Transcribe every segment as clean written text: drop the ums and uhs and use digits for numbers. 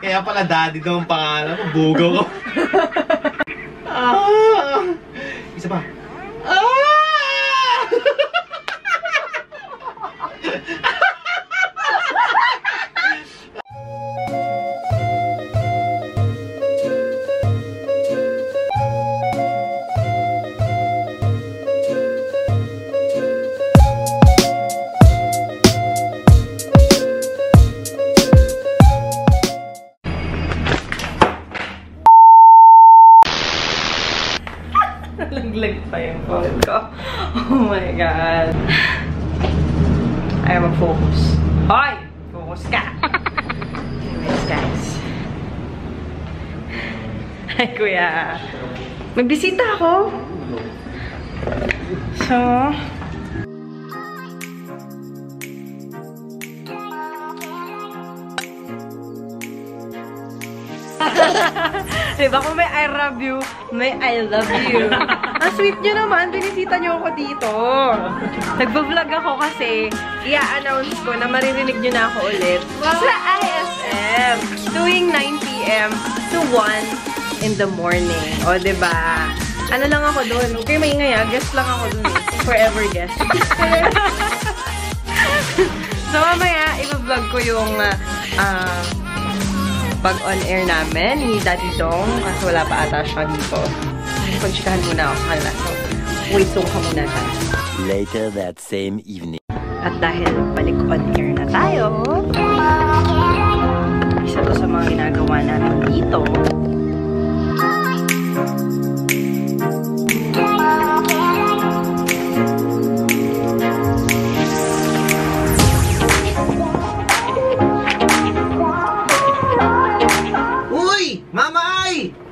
Kaya pala daddy daw ang pangalan mo. Bugaw ko. Isa pa. Nalaglag pa yung phone ko. Oh my God. Ayaw mag-focus. Hoy! Focus ka! Anyways, guys. Hi, kuya. May bisita ako. So... diba kung may I love you, may I love you. Ang sweet nyo naman, binisita nyo ako dito. Nagbablog ako kasi i-announce ko na maririnig nyo na ako ulit sa ISM tuwing 9 PM to 1 in the morning. O diba? Ano lang ako doon? Okay, maingay ah. Guest lang ako doon. Forever guest. So mamaya, i-vlog ko yung pag-on-air namin ni Daddy Dong kasi wala pa ata siya dito. Pag-chikahan muna ako sa kanila. So, wait song ka muna dyan. Later that same evening. At dahil balik on-air na tayo, isa to sa mga ginagawa namin dito.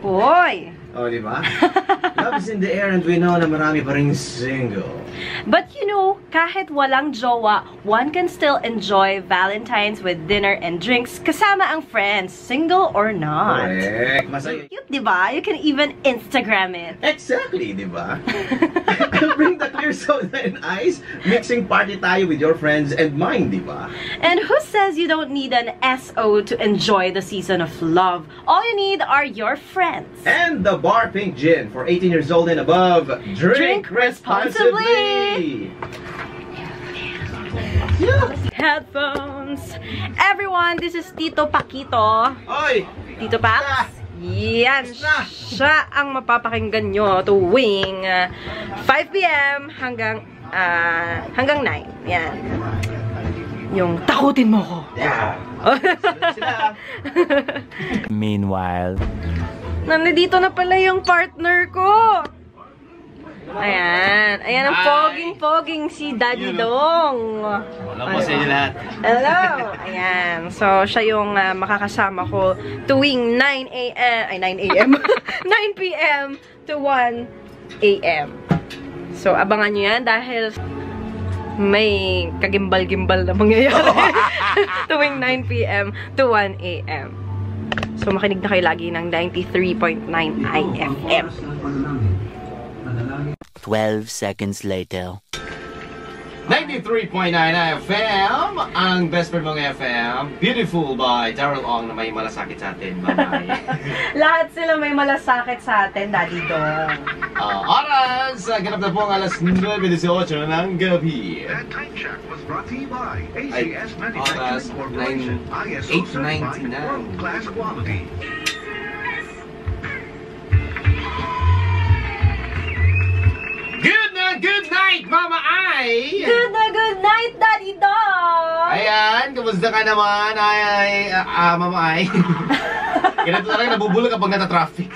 Hoy! Oh, di ba? Love is in the air and we know na marami pa ring single. But you know, kahit walang jowa, one can still enjoy Valentine's with dinner and drinks kasama ang friends, single or not. Correct. Masaya. Cute, di ba? You can even Instagram it. Exactly, di ba? Bring the clear soda and ice. Mixing party tayo with your friends and mine, di ba? And who says you don't need an SO to enjoy the season of love? All you need are your friends. And the Bar Pink Gin for 18 years old and above. Drink responsibly. Yeah. Headphones. Everyone, this is Tito Paquito. Oy! Tito Pax. Yan. Siya ang mapapakinggan nyo tuwing 5 PM hanggang 9. Yan. Yung takutin mo ko. Yeah. Meanwhile, nandito na pala yung partner ko. Ayan. Ayan ang poging-poging si Daddy Dong. Wala po sa inyo lahat. Hello. Ayan. So, siya yung makakasama ko tuwing 9 AM. 9 PM to 1 AM. So, abangan nyo yan dahil may kagimbal-gimbal na mangyayari tuwing 9 PM to 1 AM. So, makinig na kayo lagi ng 93.9 IFM. 12 seconds later. 93.9 FM, ang best friend mong FM. Beautiful by Daryl Ong na may malasakit sa atin. Bye-bye. Lahat sila may malasakit sa atin, Daddy Dong. Oras, ganap na po ang alas 9:18 ng gabi. That time check was brought to you by ACS Oras, Manufacturing Corporation, ISO certified 8:99. world-class quality. Good night, Mama Ai! Good night, Daddy Dong! Ayan, kamusta ka naman? Mama Ai. Ganito talaga, nabubulog kapag nata-traffic.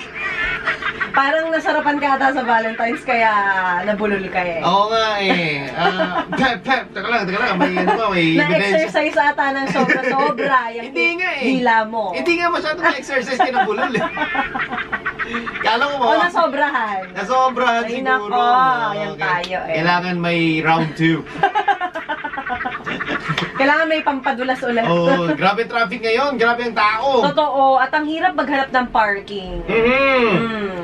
Parang nasarapan ka ata sa Valentine's kaya nabulol ka eh. Oo nga eh. Teka lang, may ano ba, may na-exercise ata ng sobra-sobra yung Hindi nga eh. hila mo. Hindi nga masyadong na-exercise ka ng bulol eh. Kala ko O nasobrahan. Nasobrahan Ay, siguro. nako, yan tayo eh. Kailangan may round 2. Kailangan may pampadulas ulit. Oh, grabe traffic ngayon. Grabe ang tao. Totoo. At ang hirap maghanap ng parking.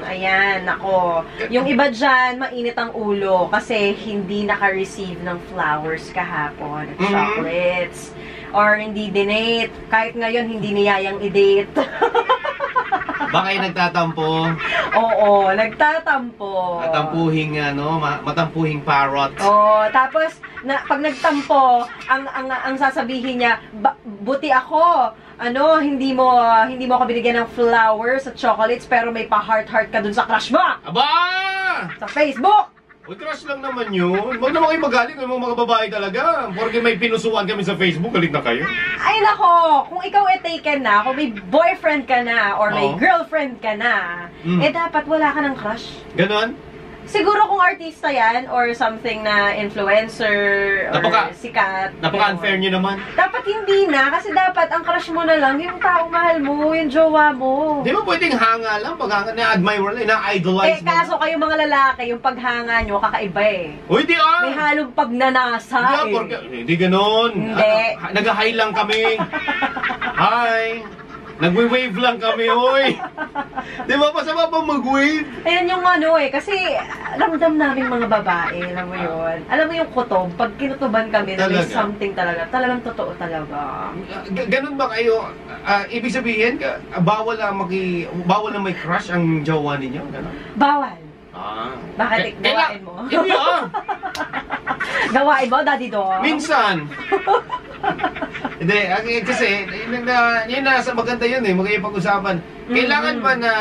Ayan, nako. Yung iba dyan, mainit ang ulo kasi hindi naka-receive ng flowers kahapon. Chocolates. Or hindi dinate. Kahit ngayon, hindi niyayang i-date. Baka yung nagtatampo. Oo, nagtatampo. Matampuhing parrot. Tapos pag nagtampo, ang sasabihin niya, buti ako, hindi mo ako binigyan ng flowers at chocolates pero may pa-heart-heart ka dun sa crush mo. Aba! Sa Facebook. Uy, crush lang naman yun. Huwag naman kayo magaling. Yung mga babae talaga. Porque may pinusuan kami sa Facebook, galit na kayo. Ay nako, kung ikaw taken na, kung may boyfriend ka na, or may girlfriend ka na, dapat wala ka ng crush. Ganon? Siguro kung artista yan, or something na influencer, or sikat. Napaka-unfair nyo naman. Dapat hindi na, kasi dapat ang crush mo na lang, yung taong mahal mo, yung jowa mo. Di ba pwedeng hanga lang? Pag na-admire mo lang, na-idolize mo. Kaso kayo mga lalaki, yung paghanga nyo, kakaiba eh. Uy, di May halong pagnanasa Hindi ganon. Hindi. Nag-hi lang kami. Hi. Nagwe-wave lang kami, oy. Di ba masama pa mag-wave? Ayan yung kasi ramdam namin mga babae, alam mo yun. Alam mo yung kutob, pag kinutuban kami na may something talaga, talagang totoo talaga. Ganun ba kayo? Ibig sabihin, bawal na may crush ang jowa ninyo? Ganun? Bawal. Bakit gawain mo? Hindi Gawain mo, daddy dog? Minsan. Hindi, kasi, yun na, maganda yun magkipag-usapan. Kailangan ba na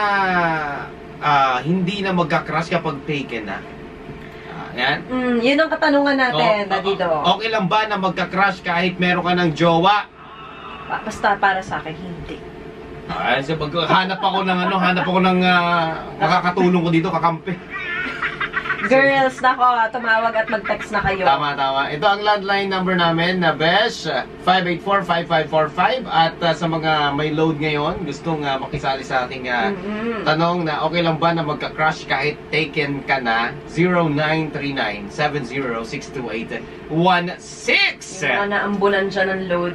hindi na magka-crush kapag taken na? Yan? Yun ang katanungan natin, daddy dog. Okay lang ba na magka-crush kahit meron ka ng jowa? Basta para sa akin, hindi. So hanap ako ng makakatulong ko dito, kakampi. Girls, nako, tumawag at mag-text na kayo. Tama. Ito ang landline number namin na Besh, 584-5545. At sa mga may load ngayon, gustong makisali sa ating tanong na okay lang ba na magka-crush kahit taken ka na, 0939-706216. Yung mga naambunan dyan ng load.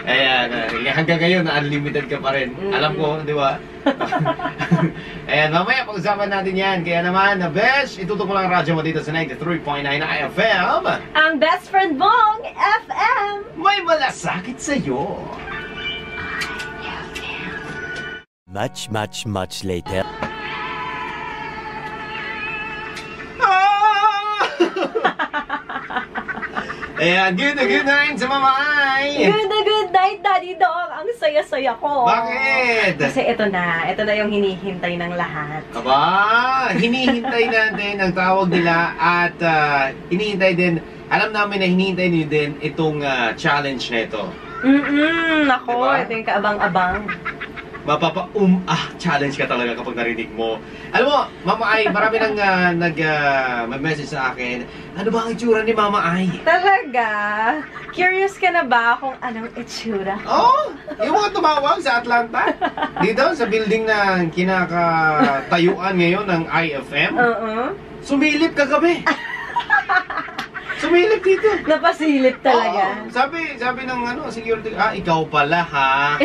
Ayan, hanggang ngayon, unlimited ka pa rin. Alam ko, di ba? Ayan, mamaya pag-usapan natin yan. Kaya naman, Besh, itutok mo lang ang radyo mo dito sa 93.9 IFM. Ang best friend mong FM. May malasakit sa'yo. Much later. Ayan, good night sa Mama Ay. Good night, Daddy Dog. Ang saya-saya ko. Bakit? Kasi ito na yung hinihintay ng lahat. Aba, hinihintay natin ang tawag nila at hinihintay din, alam namin na hinihintay niyo din itong challenge na ito. Nako, diba? Ito yung kaabang-abang. Challenge ka talaga kapag narinig mo. Alam mo, Mama Ay, marami nang mag-message sa akin. Ano ba ang itsura ni Mama Ay? Talaga? Curious ka na ba kung anong itsura? Yung mga tumawag sa Atlanta. Dito, sa building na kinakatayuan ngayon ng IFM. Sumilip kagabi. Sumilip dito. Napasilip talaga. Sabi ng security, ikaw pala ha.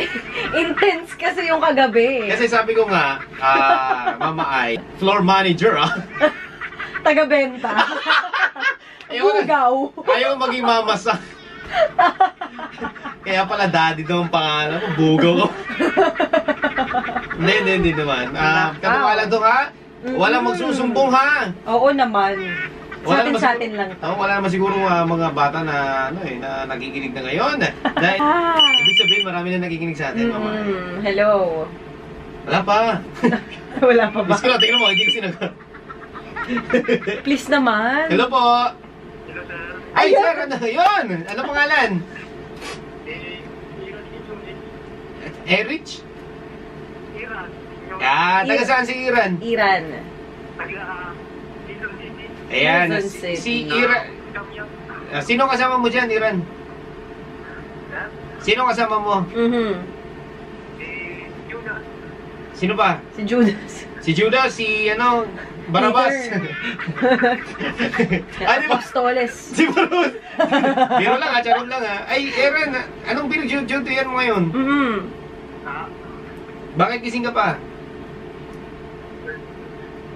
Intense kasi yung kagabi. Kasi sabi ko nga, Mama Ay, floor manager Taga-benta. Bugaw. Ayaw maging mamasa. Kaya pala daddy daw ang pangalan mo, bugaw ko. Hindi naman. Katuwala to ha. Walang magsusumbong ha. Oo naman. Sa atin lang to. Wala naman siguro mga bata na na nakikinig na ngayon. Dahil ibig sabihin marami na nakikinig sa atin, Mama. Hello. Wala pa. Wala pa ba? Tingnan mo, hindi ko sinagot. Please naman. Hello po. Hello, sir. Ay, sir, yun. Ano pangalan? Erich? Iran. Taga saan si Iran? Iran. Quezon City. Ayan, Quezon City. si Iran. Sino kasama mo dyan, Iran? Sino kasama mo? Judas. Sino ba? Si Judas. Si Judas, si Barabas. Di ba? Apostoles. Si Barabas. Biro lang ha, charot lang ha. Ay, Aaron, anong pinag-duty-yan mo ngayon? Bakit gising ka pa?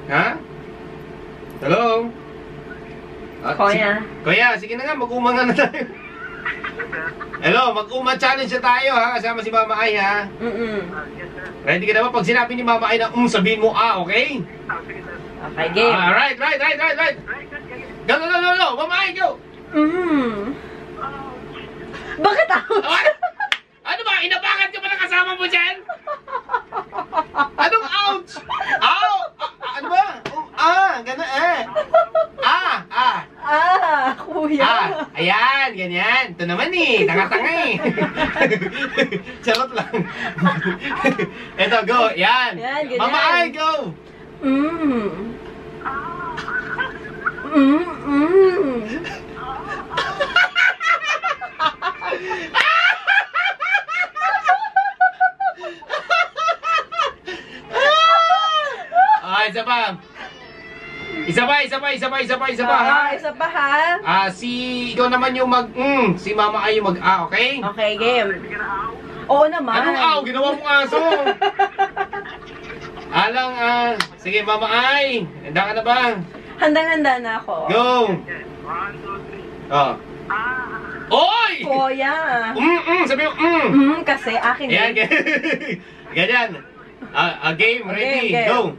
Ha? Hello? Kuya, sige na nga, mag-uma nga na tayo. Hello, mag-uma challenge na tayo ha, kasama si Mama Ay ha. Ready ka na ba? Pag sinabi ni Mama Ay na sabihin mo okay? Okay, game. Right. Go. Mama Ay, go! Bakit ako? Ano ba? Inabakan ka ba na kasama mo dyan? Anong ouch? Ano ba? Gano'n Kuya. Ayan, ganyan. Ito naman tanga-tanga Charot lang. Eto, go. Yan. Mama Ay, go! Isa pa. Isa pa ha. Isa pa ha. Ikaw naman yung si Mama Ay yung okay? Okay, game. Oo naman. Anong ginawa mong aso? Sige Mama Ay, handa ka na ba? Handang-handa na ako. Go! 1, 2, 3. Oy! Kuya. Sabi mo, Kasi akin Yan, ganyan. Game, ready, game. go!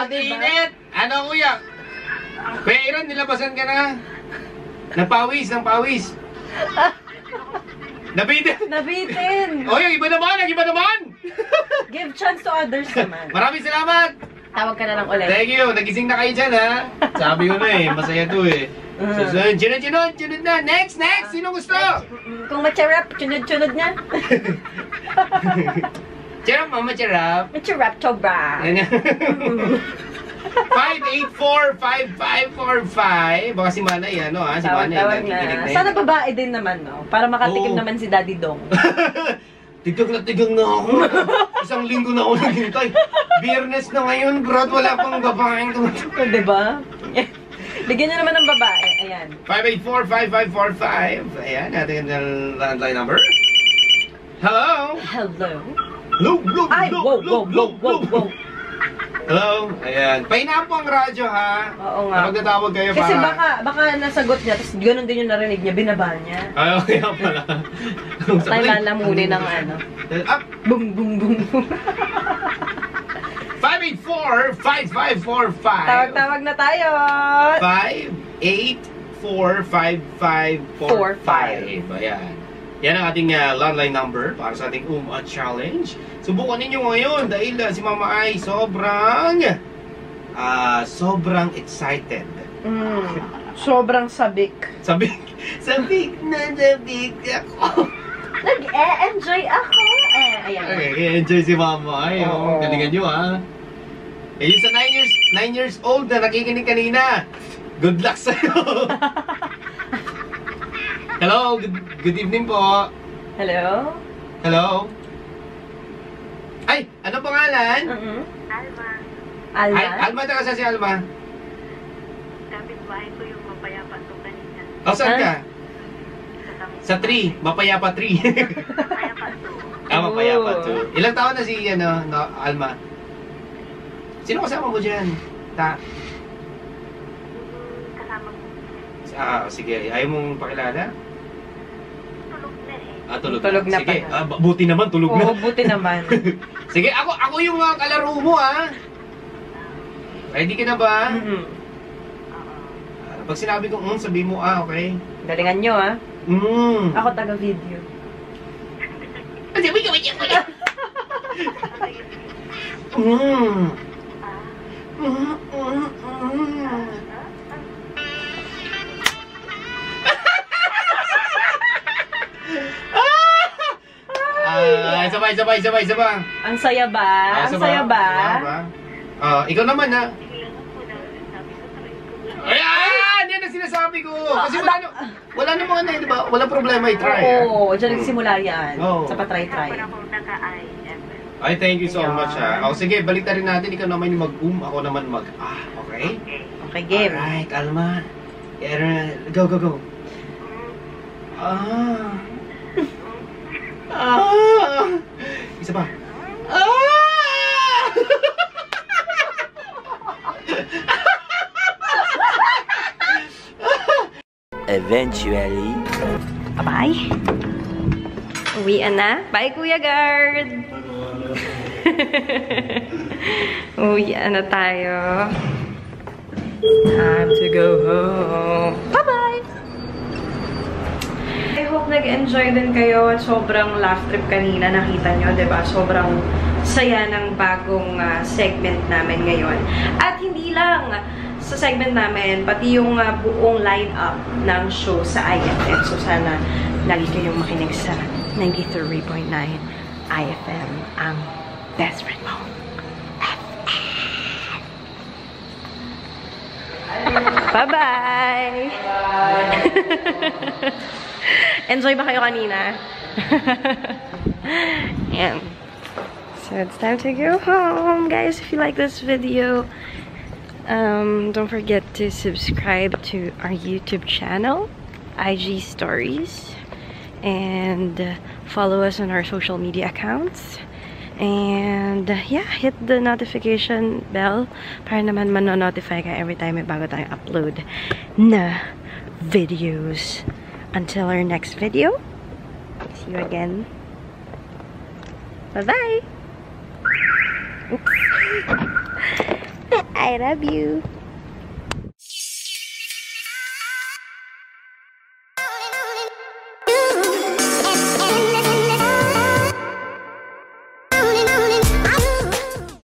Init! Ano kuya? Kuya Aaron, nilabasan ka na? Ng pawis. Nabitin. Yung iba naman! Give chance to others naman. Maraming salamat! Tawag ka na lang ulit. Thank you! Nagising na kayo dyan ha? Sabi ko na masaya to Susunod, sunod na! Next! Sino gusto? Kung macharap, chunod-chunod niya. Charap, mama, charap. Macharap, chobra. 584-5545. Baka si Manay, si Manay. Tawag na. Sana babae din naman, no? Para makatikim naman si Daddy Dong. Tigang na ako. Isang linggo na ako naghintay. Biyernes na ngayon, Brad. Wala pang babaeng tumatawag. Diba? Bigyan niyo naman ng babae. Ayan. 584-5545. Ayan, natin ang landline number. Hello? Ay, wow. Hello? Ayan. Pahinaan po ang radyo, ha? Oo nga. Kapag natawag kayo Kasi para... baka nasagot niya, tapos ganun din yung narinig niya, binaba niya. Ay, kaya pala. Tayo lalamunin ng Up! Boom, boom, boom, boom. 584-5545. Tawag na tayo. 584-5545. Ayan. Yan ang ating landline number para sa ating challenge. Subukan ninyo ngayon dahil si Mama Ay sobrang excited. Sobrang sabik. Sabik ako. Nag-e-enjoy ako. Ayan. Okay, enjoy si Mama Ay. Galingan nyo yung sa 9 years old na nakikinig kanina. Good luck sa'yo. Hello, good evening po. Hello? Ay, ano pangalan? Alma. Alma, taga saan si Alma? Kapit-bahay ko yung mapayapa to kanina. Saan ka? Sa 3, Mapayapa 3. Mapayapa to. Mapayapa 2. Ilang taon na si Alma? Sino kasama mo dyan? Kasama ko. Sige, ayaw mong pakilala? Tulog na Tulog na Sige, pala. buti naman, tulog na. Oo, buti naman. Sige, ako yung kalaro mo, Ready ka na ba? Pag sinabi ko, sabihin mo, okay? Galingan nyo, Ako taga-video. Isa ba? Ang saya ba? Ang saya ba? Ikaw naman, Sabi ko, Ayan! ang sinasabi ko. Kasi wala namang ano, di ba? Walang problema i-try. Oo, dyan nagsimula yan. Oo. Sa patry-try. Ako naka-IFM. Ay, thank you so much ha. O sige, balik na rin natin. Ikaw naman yung mag-boom, ako naman okay? Okay, game. Alright, Alma. Go, go, go. Isa pa. Eventually. Bye-bye. Uwian na. Bye, Kuya Guard. Uwian na tayo. Time to go home. Bye-bye! I hope nag-enjoy din kayo. Sobrang laugh trip kanina. Nakita nyo, diba? Sobrang saya ng bagong segment namin ngayon. At hindi lang sa segment namin, pati yung buong line-up ng show sa IFM. So, sana lagi kayong makinig sa 93.9 IFM, ang best friend mo. Bye-bye! Enjoy ba kayo kanina? And so it's time to go home, guys. If you like this video, don't forget to subscribe to our YouTube channel, IG Stories, and follow us on our social media accounts. And yeah, hit the notification bell para naman mano-notify ka every time may bago tayong upload na videos. Until our next video, see you again. Bye-bye! Oops. I love you.